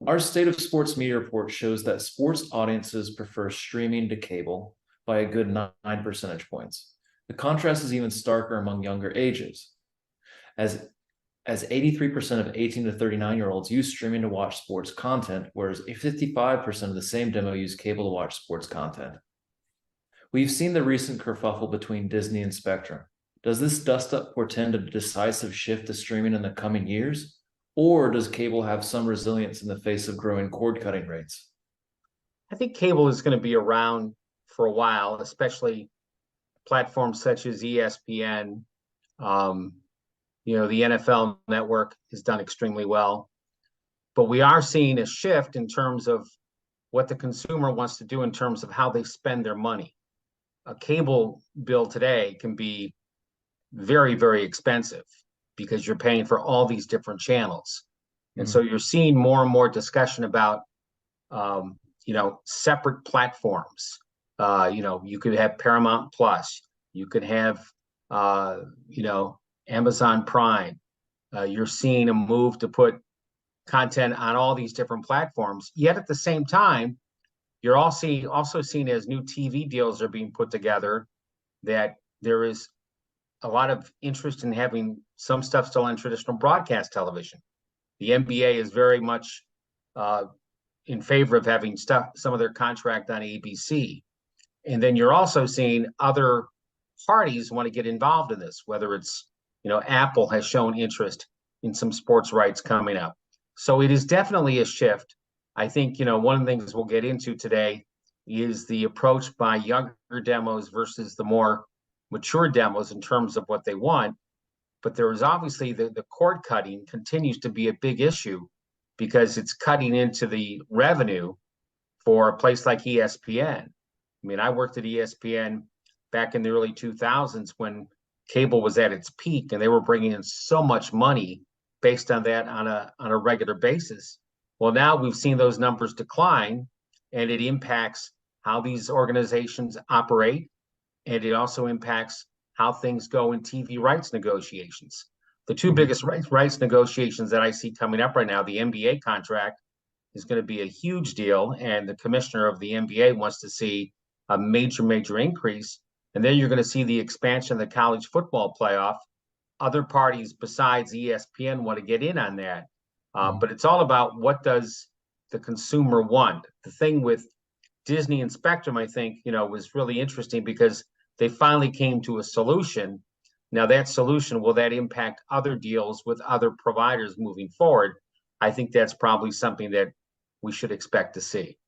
Our State of Sports Media report shows that sports audiences prefer streaming to cable by a good 9 percentage points. The contrast is even starker among younger ages, as 83% of 18 to 39-year-olds use streaming to watch sports content, whereas 55% of the same demo use cable to watch sports content. We've seen the recent kerfuffle between Disney and Spectrum. Does this dust-up portend a decisive shift to streaming in the coming years? Or does cable have some resilience in the face of growing cord-cutting rates? I think cable is going to be around for a while, especially platforms such as ESPN. The NFL network has done extremely well. But we are seeing a shift in terms of what the consumer wants to do in terms of how they spend their money. A cable bill today can be very, very expensive because you're paying for all these different channels. And so you're seeing more and more discussion about, separate platforms. You could have Paramount Plus, you could have, Amazon Prime. You're seeing a move to put content on all these different platforms. Yet at the same time, you're also seeing as new TV deals are being put together that there is a lot of interest in having some stuff still on traditional broadcast television. The NBA is very much in favor of having some of their contract on ABC. And then you're also seeing other parties want to get involved in this, whether it's, Apple has shown interest in some sports rights coming up. So it is definitely a shift. I think, one of the things we'll get into today is the approach by younger demos versus the more mature demos in terms of what they want. But there is obviously the cord cutting continues to be a big issue because it's cutting into the revenue for a place like ESPN. I mean, I worked at ESPN back in the early 2000s when cable was at its peak, and they were bringing in so much money based on that on a regular basis. Well, now we've seen those numbers decline, and it impacts how these organizations operate, and it also impacts how things go in TV rights negotiations. The two biggest rights negotiations that I see coming up right now, the NBA contract is going to be a huge deal, and the commissioner of the NBA wants to see a major increase. And then you're going to see the expansion of the college football playoff. Other parties besides ESPN want to get in on that. But it's all about what does the consumer want. The thing with Disney and Spectrum, I think, was really interesting because they finally came to a solution. Now that solution, will that impact other deals with other providers moving forward? I think that's probably something that we should expect to see.